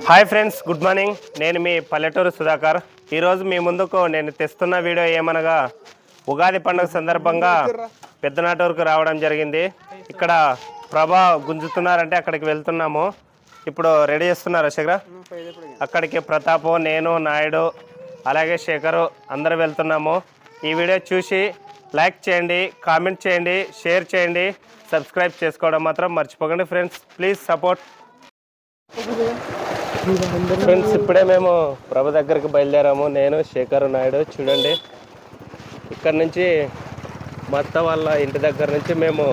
Hi friends, good morning. నేను మీ పల్లెటూరు సుధాకర్. ఈరోజు మీ ముందుకు నేను తెస్తున్న వీడియో ఏమనగా ఉగాది పండుగ సందర్భంగా పెద్దనాటూరుకు రావడం జరిగింది. ఇక్కడ ప్రభా గుంజుతున్నారంటే అక్కడికి వెళ్తున్నాము. ఇప్పుడు రెడీ చేస్తున్నారు శేఖర్. అక్కడికి ప్రతాపు, నేను, నాయుడు, అలాగే శేఖరు అందరూ వెళ్తున్నాము. ఈ వీడియో చూసి లైక్ చేయండి, కామెంట్ చేయండి, షేర్ చేయండి, సబ్స్క్రైబ్ చేసుకోవడం మాత్రం మర్చిపోకండి ఫ్రెండ్స్. Please support. ఫ్రెండ్స్, ఇప్పుడే మేము ప్రభ దగ్గరికి బయలుదేరాము. నేను, శేఖర్, నాయుడు. చూడండి, ఇక్కడ నుంచి మా అత్త వాళ్ళ ఇంటి దగ్గర నుంచి మేము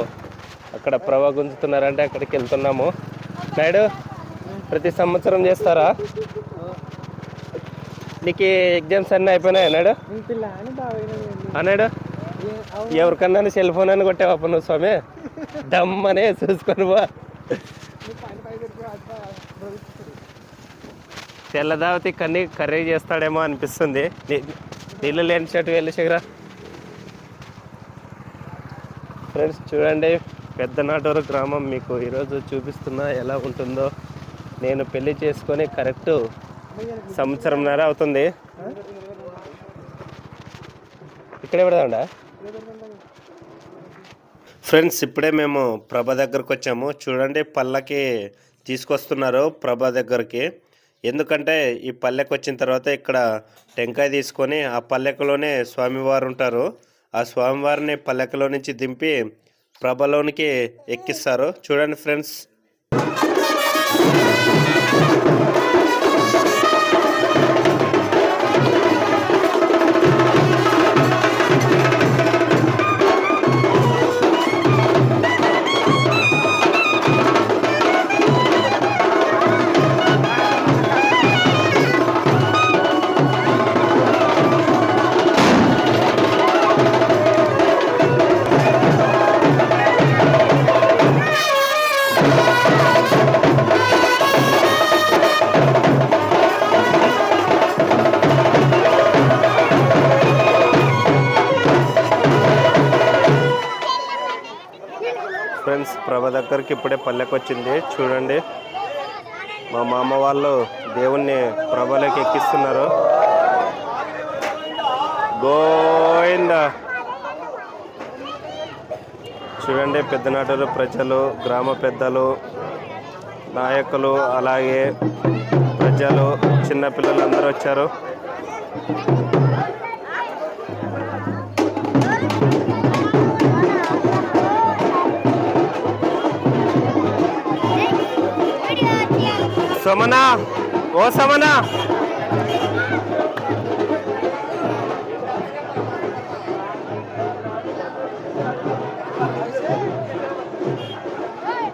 అక్కడ ప్రభ గుంజుతున్నారంటే అక్కడికి వెళ్తున్నాము. నాయుడు, ప్రతి సంవత్సరం చేస్తారా? నీకు ఎగ్జామ్స్ అన్నీ అయిపోయినాయి నాయుడు? నాయుడు, ఎవరికన్నా సెల్ ఫోన్ అని కొట్టావా నువ్వు? స్వామి దమ్మనే చూసుకొని బా. తెల్లదావతి కర్రీ చేస్తాడేమో అనిపిస్తుంది. నీళ్ళు లేని చెట్టు వెళ్ళి శేఖర. ఫ్రెండ్స్ చూడండి, పెద్దనాటూరు గ్రామం మీకు ఈరోజు చూపిస్తున్నా ఎలా ఉంటుందో. నేను పెళ్లి చేసుకొని కరెక్ట్ సంవత్సరంన్నర అవుతుంది. ఇక్కడే పెడదాండా ఫ్రెండ్స్. ఇప్పుడే మేము ప్రభ దగ్గరకు వచ్చాము. చూడండి, పల్లకి తీసుకొస్తున్నారు ప్రభ దగ్గరికి. ఎందుకంటే ఈ పల్లెకి వచ్చిన తర్వాత ఇక్కడ టెంకాయ తీసుకొని ఆ పల్లెకలోనే స్వామివారు ఉంటారు. ఆ స్వామివారిని పల్లెకలో నుంచి దింపి ప్రభలోనికి ఎక్కిస్తారు. చూడండి ఫ్రెండ్స్. ఫ్రెండ్స్, ప్రభ దగ్గరికి ఇప్పుడే పల్లెకి వచ్చింది. చూడండి, మా మామ వాళ్ళు దేవుణ్ణి ప్రభలోకి ఎక్కిస్తున్నారు. గోవింద. చూడండి, పెద్దనాటూరు ప్రజలు, గ్రామ పెద్దలు, నాయకులు, అలాగే ప్రజలు, చిన్నపిల్లలు అందరూ వచ్చారు. సమనా, ఓ సమనా,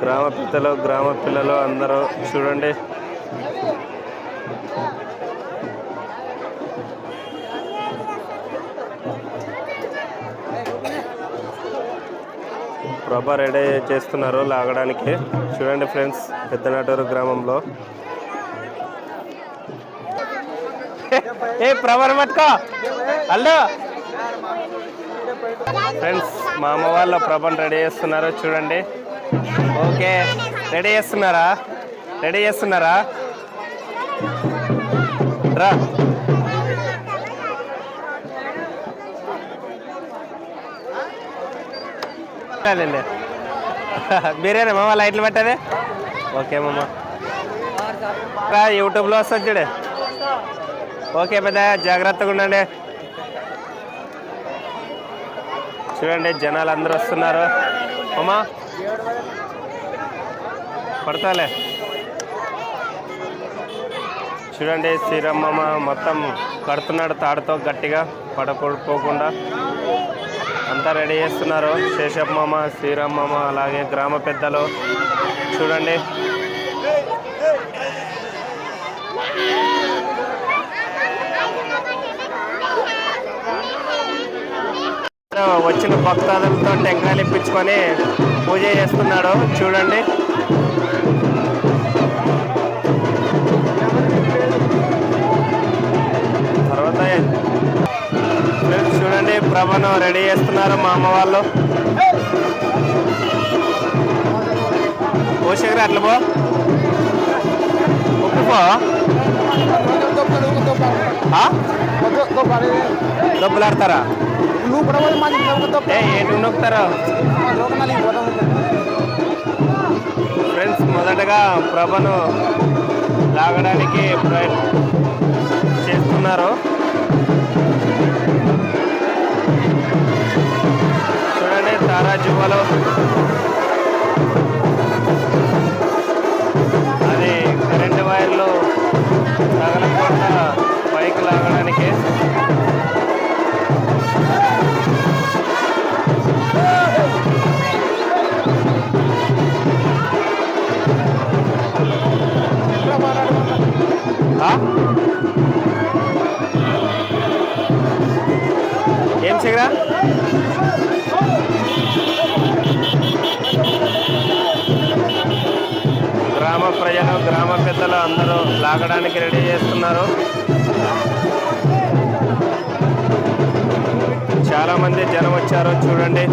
గ్రామ పెద్దలు, గ్రామ పిల్లలు అందరూ చూడండి. ప్రభ రెడీ చేస్తున్నారు లాగడానికి. చూడండి ఫ్రెండ్స్, పెద్దనాటూరు గ్రామంలో. ఏ ప్రభను పట్టుకో అల్లు. ఫ్రెండ్స్, మా అమ్మ వాళ్ళ ప్రభను రెడీ చేస్తున్నారు. చూడండి. ఓకే, రెడీ చేస్తున్నారా? రెడీ చేస్తున్నారా? రా. మీరేనా మామ లైట్లు పెట్టదే? ఓకే మామ, యూట్యూబ్లో వస్తుంది చూడే. ఓకే పెద్ద, జాగ్రత్తగా ఉండండి. చూడండి, జనాలు అందరూ వస్తున్నారు. అమ్మా పడతాలే. చూడండి, శ్రీరామమ్మ మొత్తం కడుతున్నాడు తాడుతో గట్టిగా, పడకపోకుండా అంతా రెడీ చేస్తున్నారు. శేషమ్మ, శ్రీరామమ్మ, అలాగే గ్రామ పెద్దలు. చూడండి, వచ్చిన భక్తాదులతో టెంకాయలు ఇప్పించుకొని పూజ చేస్తున్నాడు. చూడండి, తర్వాత చూడండి ప్రభను రెడీ చేస్తున్నారు మా అమ్మ వాళ్ళు. ఓ శేఖర్ అట్లా పో. దొబ్బో దొబ్బలాడతారా ఏంటి నొక్కుతారా ఫ్రెండ్స్? మొదటగా ప్రభను లాగడానికి ప్రయత్నం చేస్తున్నారు. చూడండి తారాజువ్వలు అది కరెంటు వైర్లు తగలకుండా పైకి లాగడానికి. ఏం చేయరా గ్రామ ప్రజలు గ్రామ పెద్దలు అందరూ లాగడానికి రెడీ చేస్తున్నారు. చాలా మంది జనం వచ్చారు చూడండి.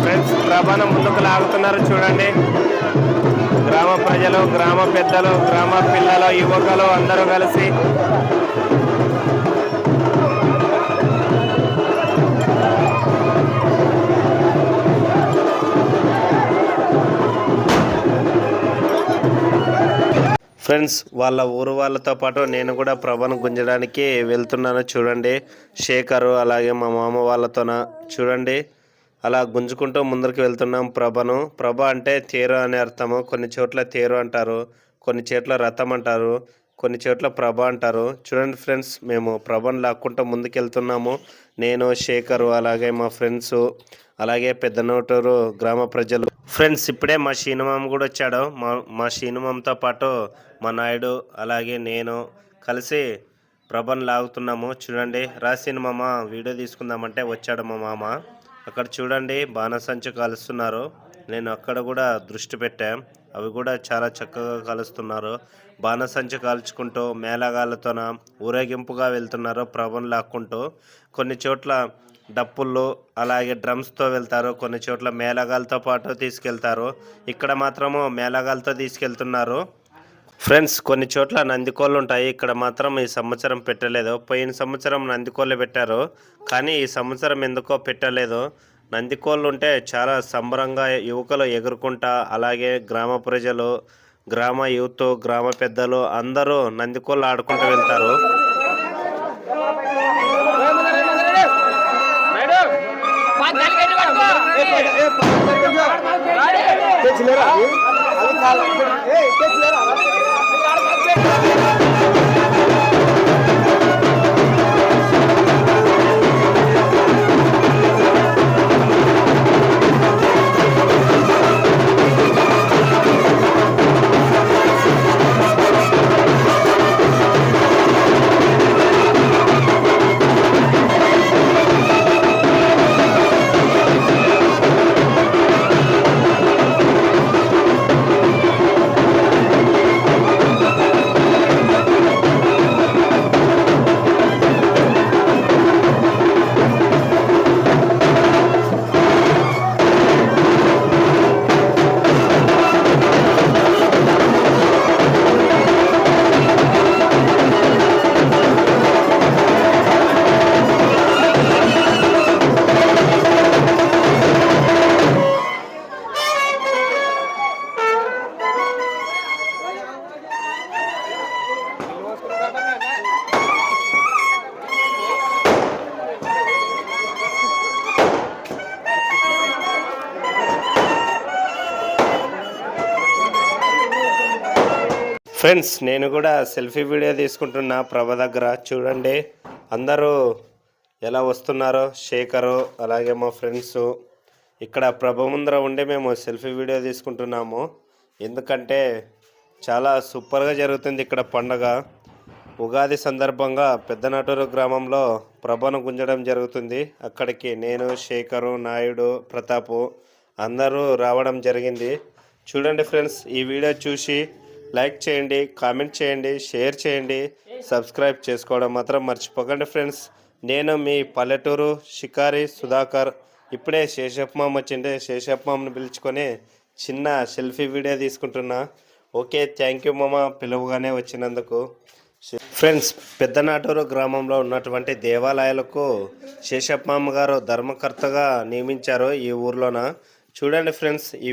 ఫ్రెండ్స్ ప్రభను ముందుకు లాగుతున్నారు చూడండి. గ్రామ ప్రజలు గ్రామ పెద్దలు గ్రామ పిల్లలు యువకులు అందరూ కలిసి ఫ్రెండ్స్ వాళ్ళ ఊరు వాళ్ళతో పాటు నేను కూడా ప్రభను గుంజడానికి వెళ్తున్నాను చూడండి. శేఖరు అలాగే మా మామ వాళ్ళతోన చూడండి అలా గుంజుకుంటూ ముందరికి వెళ్తున్నాం ప్రభను. ప్రభ అంటే తేరు అనే అర్థము. కొన్ని చోట్ల తేరు అంటారు, కొన్ని చోట్ల రథం అంటారు, కొన్ని చోట్ల ప్రభ అంటారు. చూడండి ఫ్రెండ్స్ మేము ప్రభను లాక్కుంటూ ముందుకు వెళ్తున్నాము. నేను శేఖరు అలాగే మా ఫ్రెండ్స్ అలాగే పెద్దనోటూరు గ్రామ ప్రజలు. ఫ్రెండ్స్ ఇప్పుడే మా శీనుమామ కూడా వచ్చాడు. మా శీనుమామతో పాటు మా నాయుడు అలాగే నేను కలిసి ప్రభను లాగుతున్నాము చూడండి. రాసిన మామ వీడియో తీసుకుందామంటే వచ్చాడు మా మామ. అక్కడ చూడండి బాణసంచు కాలుస్తున్నారు. నేను అక్కడ కూడా దృష్టి పెట్టాం. అవి కూడా చాలా చక్కగా కాలుస్తున్నారు. బాణసంచు కాల్చుకుంటూ మేళగాళ్ళతోన ఊరేగింపుగా వెళ్తున్నారు ప్రభను లాక్కుంటూ. కొన్ని చోట్ల డప్పుల్లో అలాగే డ్రమ్స్తో వెళ్తారు, కొన్ని చోట్ల మేళగాలతో పాటు తీసుకెళ్తారు. ఇక్కడ మాత్రము మేళగాలతో తీసుకెళ్తున్నారు. ఫ్రెండ్స్ కొన్ని చోట్ల నందికోళ్ళు ఉంటాయి, ఇక్కడ మాత్రం ఈ సంవత్సరం పెట్టలేదు. పోయిన సంవత్సరం నందికోళ్ళు పెట్టారు, కానీ ఈ సంవత్సరం ఎందుకో పెట్టలేదు. నందికోళ్ళు ఉంటే చాలా సంబరంగా యువకులు ఎగురుకుంటా అలాగే గ్రామ ప్రజలు గ్రామ యూత్ గ్రామ పెద్దలు అందరూ నందికోళ్ళు ఆడుకుంటూ వెళ్తారు. ఫ్రెండ్స్ నేను కూడా సెల్ఫీ వీడియో తీసుకుంటున్నా ప్రభ దగ్గర. చూడండి అందరూ ఎలా వస్తున్నారో. శేఖరు అలాగే మా ఫ్రెండ్స్ ఇక్కడ ప్రభ ముందర ఉండి మేము సెల్ఫీ వీడియో తీసుకుంటున్నాము. ఎందుకంటే చాలా సూపర్గా జరుగుతుంది ఇక్కడ పండగ. ఉగాది సందర్భంగా పెద్దనటూరు గ్రామంలో ప్రభను గుంజడం జరుగుతుంది. అక్కడికి నేను శేఖరు నాయుడు ప్రతాపు అందరూ రావడం జరిగింది. చూడండి ఫ్రెండ్స్ ఈ వీడియో చూసి లైక్ చేయండి, కామెంట్ చేయండి, షేర్ చేయండి, సబ్స్క్రైబ్ చేసుకోవడం మాత్రం మర్చిపోకండి ఫ్రెండ్స్. నేను మీ పల్లెటూరు షికారి సుధాకర్. ఇప్పుడే శేషప్పమామ వచ్చిండే, శేషప్పమామని పిలుచుకొని చిన్న సెల్ఫీ వీడియో తీసుకుంటున్నా. ఓకే, థ్యాంక్ యూ మామ పిలువగానే వచ్చినందుకు. ఫ్రెండ్స్, పెద్దనాటూరు గ్రామంలో ఉన్నటువంటి దేవాలయాలకు శేషప్పమ్మ గారు ధర్మకర్తగా నియమించారు ఈ ఊర్లోన. చూడండి ఫ్రెండ్స్, ఈ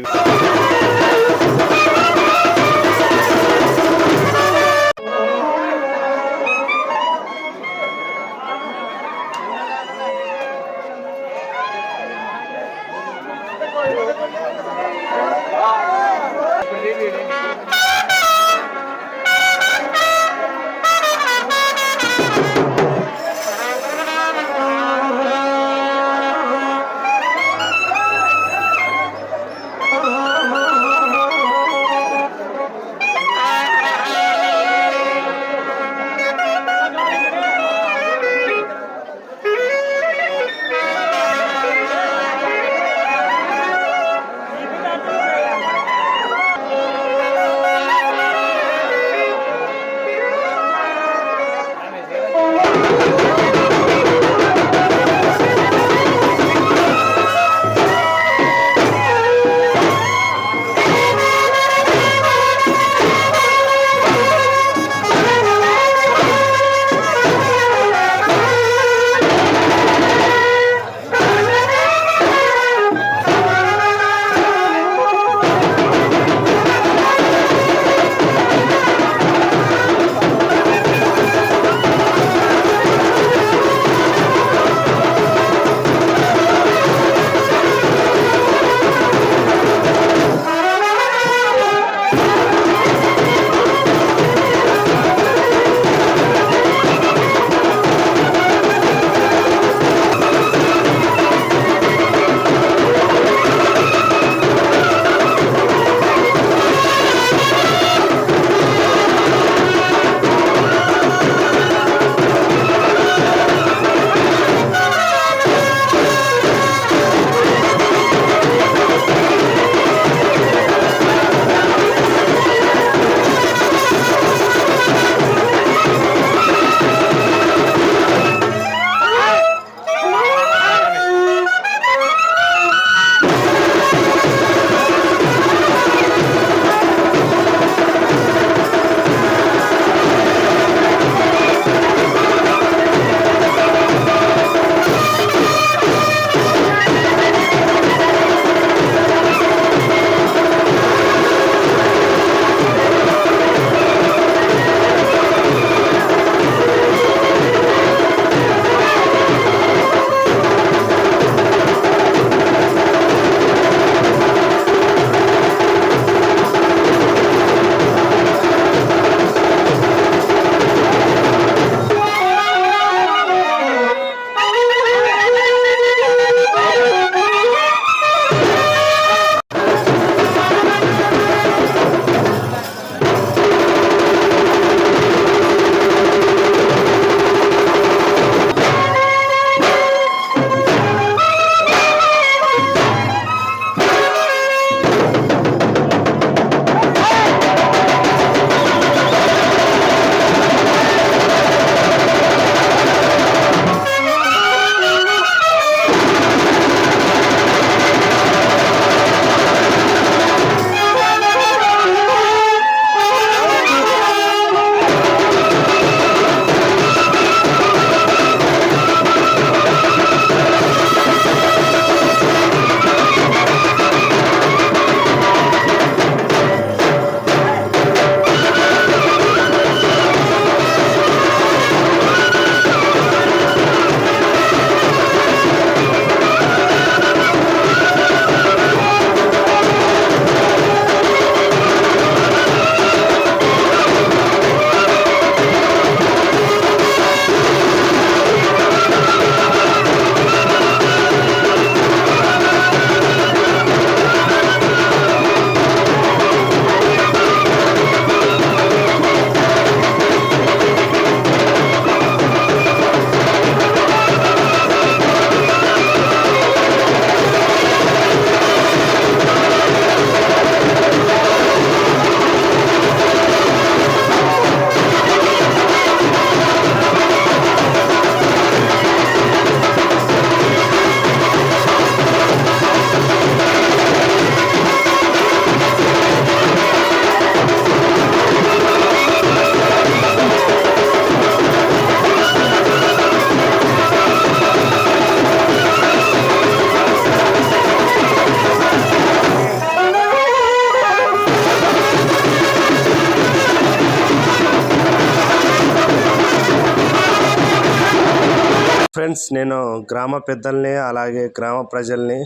ఫ్రెండ్స్, నేను గ్రామ పెద్దల్ని అలాగే గ్రామ ప్రజల్ని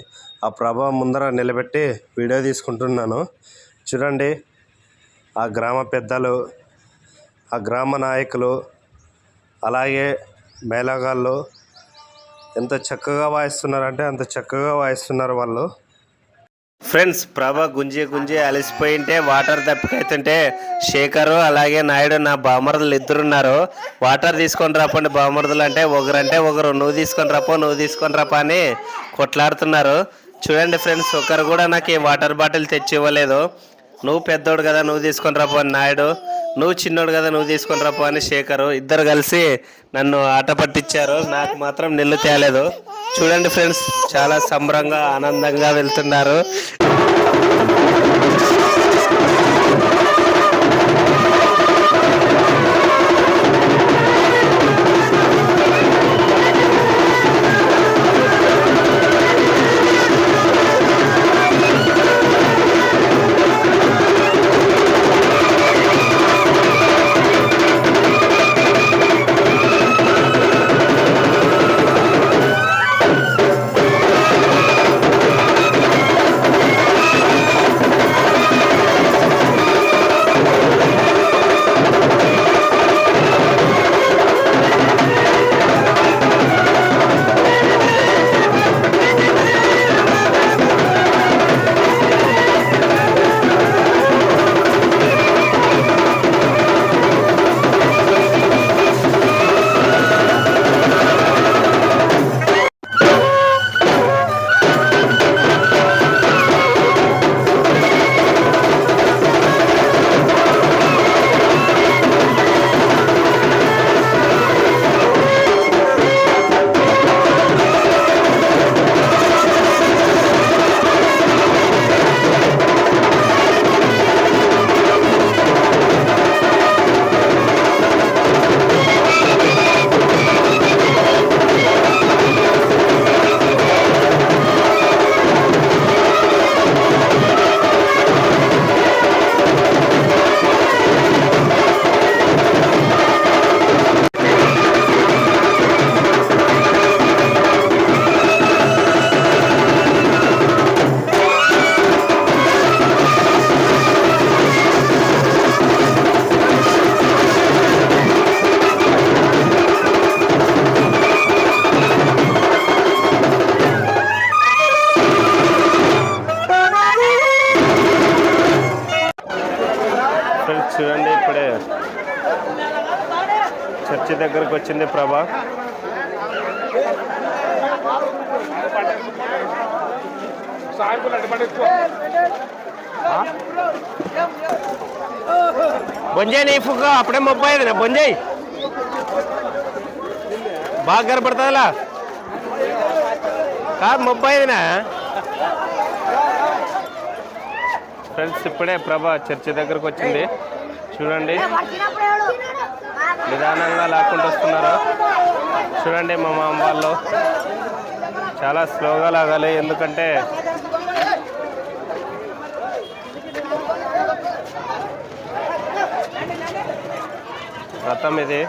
ఆ ప్రభ ముందర నిలబెట్టి వీడియో తీసుకుంటున్నాను. చూడండి, ఆ గ్రామ పెద్దలు, ఆ గ్రామ నాయకులు, అలాగే మేళగాళ్ళు ఎంత చక్కగా వాయిస్తున్నారంటే అంత చక్కగా వాయిస్తున్నారు వాళ్ళు. ఫ్రెండ్స్, ప్రభ గుంజి గుంజి అలసిపోయింటే వాటర్ దప్పికైతుంటే శేఖరు అలాగే నాయుడు నా బామర్దులు ఇద్దరున్నారు. వాటర్ తీసుకొని రాపండి బామర్దులు అంటే ఒకరు నువ్వు తీసుకొని రాపో అని కొట్లాడుతున్నారు. చూడండి ఫ్రెండ్స్, ఒకరు కూడా నాకు ఈ వాటర్ బాటిల్ తెచ్చి ఇవ్వలేదు. నువ్వు పెద్దోడు కదా నువ్వు తీసుకొని రాపో అని నాయుడు, నువ్వు చిన్నోడు కదా నువ్వు తీసుకొని రాపో అని శేఖరు ఇద్దరు కలిసి నన్ను ఆట పట్టించారు. నాకు మాత్రం నీళ్ళు తేలేదు. చూడండి ఫ్రెండ్స్, చాలా సంబరంగా ఆనందంగా వెళ్తున్నారు. చూడండి, ఇప్పుడే చర్చి దగ్గరకు వచ్చింది ప్రభ. బొంజాయి నీ ఫుగ్ అప్పుడే 35 బొంజాయి బాగా కనపడుతుందిలా కాదు 35. ఫ్రెండ్స్, ఇప్పుడే ప్రభ చర్చి దగ్గరకు వచ్చింది. చూడండి, నిదానంగా లాక్కుంటూ వస్తున్నారు. చూడండి, మా మామ వాళ్ళు చాలా స్లోగా లాగాలి, ఎందుకంటే రథం ఇది.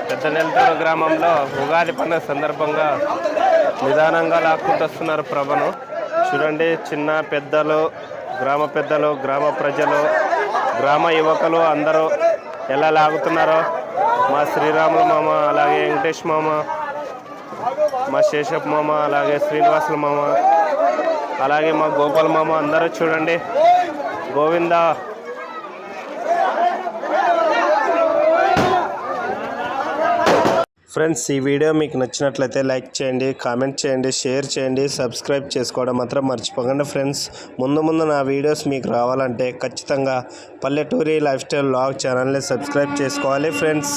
పెద్ద నెల్లూరు గ్రామంలో ఉగాది పండుగ సందర్భంగా నిదానంగా లాక్కుంటూ వస్తున్నారు ప్రభను. చూడండి, చిన్న పెద్దలు, గ్రామ పెద్దలు, గ్రామ ప్రజలు, గ్రామ యువకులు అందరూ ఎలా లాగుతున్నారో. మా శ్రీరాముల మామ, అలాగే వెంకటేష్ మామ, మా శేషప్ మామ, అలాగే శ్రీనివాసుల మామ, అలాగే మా గోపాల్ మామ అందరూ చూడండి. గోవిందా. ఫ్రెండ్స్, ఈ వీడియో మీకు నచ్చినట్లయితే లైక్ చేయండి, కామెంట్ చేయండి, షేర్ చేయండి, సబ్స్క్రైబ్ చేసుకోవడం మాత్రం మర్చిపోకండి ఫ్రెండ్స్. ముందు నా వీడియోస్ మీకు రావాలంటే ఖచ్చితంగా పల్లెటూరి లైఫ్ స్టైల్ వ్లాగ్ ఛానల్ని సబ్స్క్రైబ్ చేసుకోవాలి ఫ్రెండ్స్.